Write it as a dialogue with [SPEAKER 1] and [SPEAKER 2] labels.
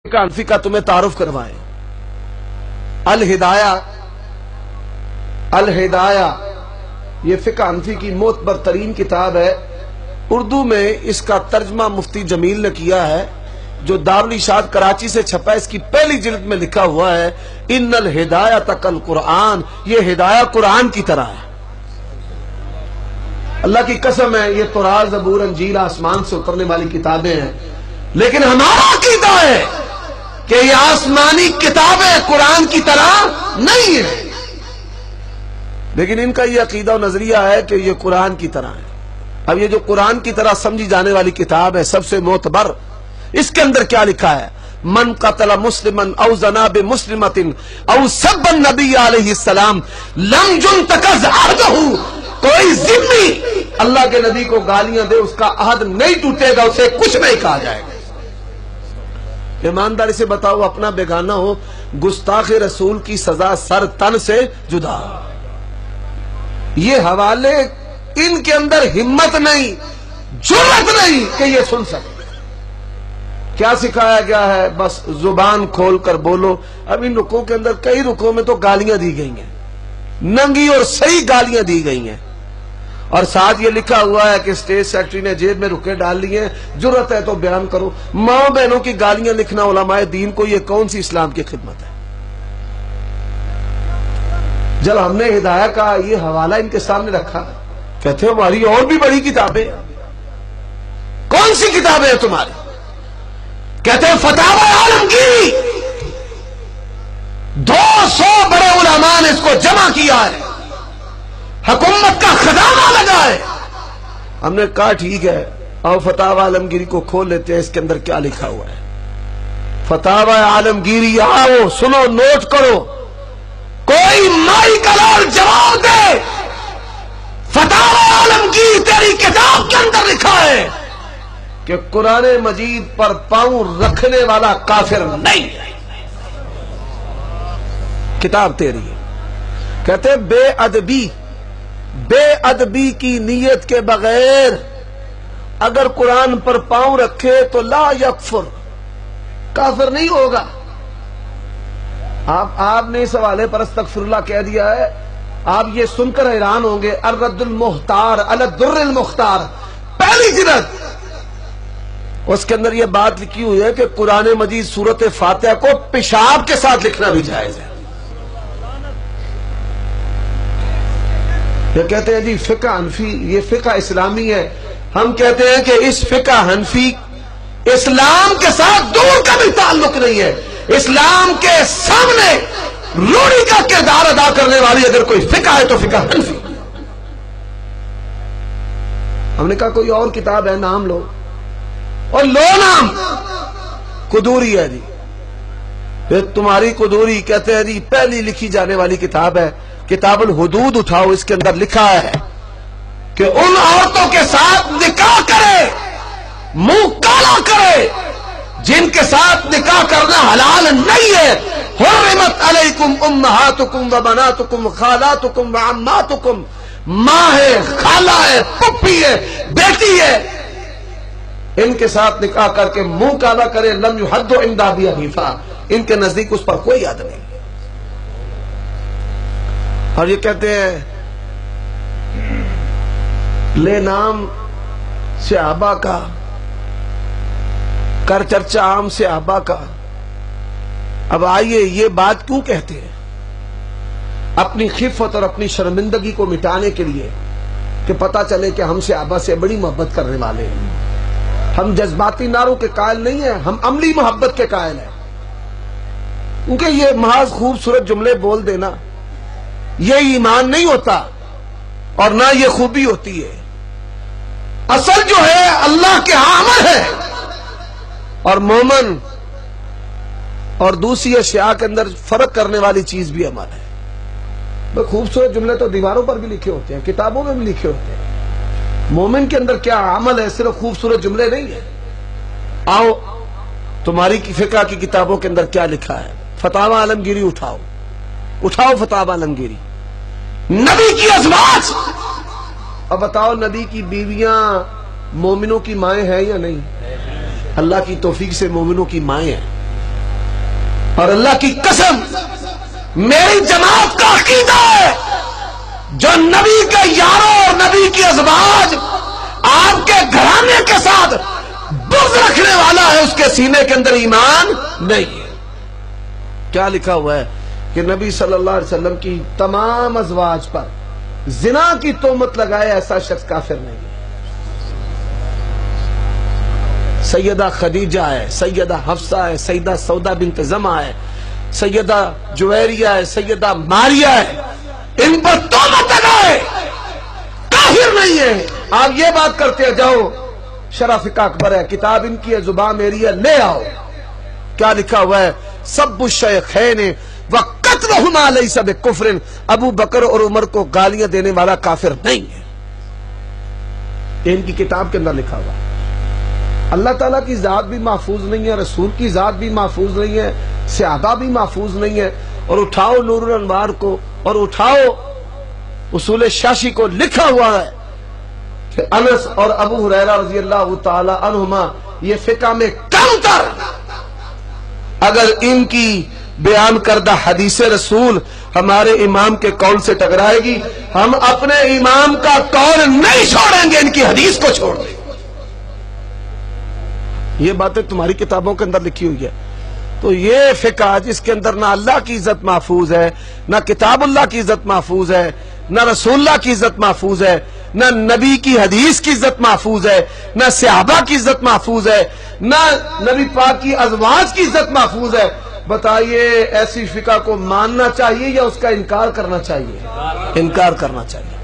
[SPEAKER 1] حنفی کا تمہیں تعارف کروائیں۔ الہدایہ یہ فقہ حنفی کی معتبر ترین کتاب ہے۔ اردو میں اس کا ترجمہ مفتی جمیل نے کیا ہے، جو دارالارشاد کراچی سے چھپا ہے۔ اس کی پہلی جلد میں لکھا ہوا ہے ان الہدایۃ کالقرآن، یہ ہدایہ قرآن کی طرح ہے۔ اللہ کی قسم ہے، یہ تورات، زبور، انجیل آسمان سے اترنے والی کتابیں ہیں، لیکن ہمارا عقیدہ ہے کہ یہ آسمانی کتابیں قرآن کی طرح نہیں ہے، لیکن ان کا یہ عقیدہ و نظریہ ہے کہ یہ قرآن کی طرح ہے۔ اب یہ جو قرآن کی طرح سمجھی جانے والی کتاب ہے، سب سے معتبر، اس کے اندر کیا لکھا ہے؟ من قتل مسلما او زنا بمسلمۃ او سب النبی علیہ السلام لم ينتقض عہدہ، کوئی ذمہ اللہ کے نبی کو گالیاں دے، اس کا عہد نہیں ٹوٹے گا، اسے کچھ نہیں کہا جائے گا۔ ایمانداری سے بتاؤ، اپنا بیگانہ ہو، گستاخ رسول کی سزا سر تن سے جدا۔ یہ حوالے ان کے اندر ہمت نہیں، جرأت نہیں کہ یہ سن سکے۔ کیا سکھایا گیا ہے؟ بس زبان کھول کر بولو۔ اب ان رکوع کے اندر کئی رکوع میں تو گالیاں دی گئی ہیں، ننگی اور صحیح گالیاں دی گئی ہیں، اور ساتھ یہ لکھا ہوا ہے کہ اسٹیٹ سیکرٹری نے جیب میں رکے ڈال لی ہیں، جرأت ہے تو بیان کرو۔ ماں بہنوں کی گالیاں لکھنا علماء دین کو، یہ کون سی اسلام کی خدمت ہے؟ جب ہم نے ہدایہ کا یہ حوالہ ان کے سامنے رکھا، کہتے ہیں ہماری اور بھی بڑی کتابیں۔ کون سی کتابیں ہیں تمہاری؟ کہتے ہیں فتاوی عالمگیری، 200 بڑے علماء نے اس کو جمع کیا ہے، حکومت کا خزانہ لگا ہے۔ ہم نے کہا ٹھیک ہے، اور فتاوی عالمگیری کو کھول لیتے ہیں، اس کے اندر کیا لکھا ہوا ہے۔ فتاوی عالمگیری آؤ، سنو، نوٹ کرو، کوئی مائی کلور جواب دے۔ فتاوی عالمگیر تیری کتاب کے اندر لکھا ہے کہ قرآن مجید پر پاؤں رکھنے والا کافر نہیں ہے۔ کتاب تیری ہے۔ کہتے ہیں بے ادبی کی نیت کے بغیر اگر قرآن پر پاؤں رکھے تو لا یکفر، کافر نہیں ہوگا۔ آپ نے اس حوالے پر استغفر اللہ کہہ دیا ہے، آپ یہ سن کر حیران ہوں گے۔ الرد المختار علی الدر المختار، پہلی جلد، اس کے اندر یہ بات لکھی ہوئی ہے کہ قرآن مجید سورۃ فاتحہ کو پیشاب کے ساتھ لکھنا بھی جائز ہے۔ یہ کہتے ہیں جی فقہ حنفی، یہ فقہ اسلامی ہے۔ ہم کہتے ہیں کہ اس فقہ حنفی اسلام کے ساتھ دور کا بھی تعلق نہیں ہے۔ اسلام کے سامنے روڑی کا کردار ادا کرنے والی اگر کوئی فقہ ہے تو فقہ حنفی۔ ہم نے کہا کوئی اور کتاب ہے، نام لو، اور لو نام۔ قدوری ہے جی، پھر تمہاری قدوری کہتے ہیں جی پہلی لکھی جانے والی کتاب ہے، کتاب الحدود اٹھاؤ، اس کے اندر لکھا ہے کہ ان عورتوں کے ساتھ نکاح کرے، منہ کالا کرے جن کے ساتھ نکاح کرنا حلال نہیں ہے۔ حرمت علیکم امہاتکم و بناتکم خالاتکم و عماتکم، ماں ہے، خالہ ہے، پپی ہے، بیٹی ہے، ان کے ساتھ نکاح کر کے منہ کالا کرے۔ لم یحد عند ابی حنیفہ، ان کے نزدیک اس پر کوئی حد نہیں۔ اور یہ کہتے ہیں لے نام صحابہ کا، کر چرچا عام صحابہ کا۔ اب آئیے، یہ بات کیوں کہتے ہیں؟ اپنی خفت اور اپنی شرمندگی کو مٹانے کے لیے، کہ پتہ چلے کہ ہم صحابہ سے بڑی محبت کرنے والے ہیں۔ ہم جذباتی نعروں کے قائل نہیں ہیں، ہم عملی محبت کے قائل ہیں۔ کیونکہ یہ محض خوبصورت جملے بول دینا یہ ایمان نہیں ہوتا، اور نہ یہ خوبی ہوتی ہے۔ اصل جو ہے اللہ کے ہاں عمل ہے، اور مومن اور دوسری اشیاء کے اندر فرق کرنے والی چیز بھی عمل ہے۔ خوبصورت جملے تو دیواروں پر بھی لکھے ہوتے ہیں، کتابوں میں بھی لکھے ہوتے ہیں۔ مومن کے اندر کیا عمل ہے؟ صرف خوبصورت جملے نہیں ہے۔ آؤ تمہاری فقہ کی کتابوں کے اندر کیا لکھا ہے۔ فتاوی عالمگیری اٹھاؤ فتاوی عالمگیری، نبی کی ازواج۔ اب بتاؤ، نبی کی بیویاں مومنوں کی مائیں ہیں یا نہیں؟ اللہ کی توفیق سے مومنوں کی مائیں ہیں۔ اور اللہ کی قسم میری جماعت کا عقیدہ ہے جو نبی کے یاروں اور نبی کی ازواج آپ کے گھرانے کے ساتھ بغض رکھنے والا ہے، اس کے سینے کے اندر ایمان نہیں ہے۔ کیا لکھا ہوا ہے کہ نبی صلی اللہ علیہ وسلم کی تمام ازواج پر زنا کی تہمت لگائے ایسا شخص کافر نہیں ہے۔ سیدہ خدیجہ ہے، سیدہ حفصہ ہے، سیدہ سودا بنت زمعہ ہے، سیدہ جویریہ ہے، سیدہ ماریہ ہے، ان پر تہمت لگائے کافر نہیں ہے۔ آپ یہ بات کرتے جاؤ، شرح فقہ اکبر ہے، کتاب ان کی ہے، زبان میری ہے، لے آؤ۔ کیا لکھا ہوا ہے؟ سب الشیخین وقتلہما لیس بکفر، ابو بکر اور عمر کو گالیاں دینے والا کافر نہیں ہے۔ ان کی کتاب کے اندر لکھا ہوا ہے۔ اللہ تعالیٰ کی ذات بھی محفوظ نہیں ہے، رسول کی ذات بھی محفوظ نہیں ہے، صحابہ بھی محفوظ نہیں ہے۔ اور اٹھاؤ نور الانوار کو، اور اٹھاؤ اصول شاشی کو، لکھا ہوا ہے کہ انس اور ابو ہریرہ رضی اللہ تعالی عنہما یہ فقہ میں کم تر، اگر ان کی بیان کردہ حدیث رسول ہمارے امام کے قول سے ٹکرائے گی، ہم اپنے امام کا قول نہیں چھوڑیں گے، ان کی حدیث کو چھوڑ دیں گے۔ یہ باتیں تمہاری کتابوں کے اندر لکھی ہوئی ہے۔ تو یہ فقہ جس کے اندر نہ اللہ کی عزت محفوظ ہے، نہ کتاب اللہ کی عزت محفوظ ہے، نہ رسول اللہ کی عزت محفوظ ہے، نہ نبی کی حدیث کی عزت محفوظ ہے، نہ صحابہ کی عزت محفوظ ہے، نہ نبی پاک کی ازواج کی عزت محفوظ ہے، بتائیے ایسی فقہ کو ماننا چاہیے یا اس کا انکار کرنا چاہیے؟ انکار کرنا چاہیے۔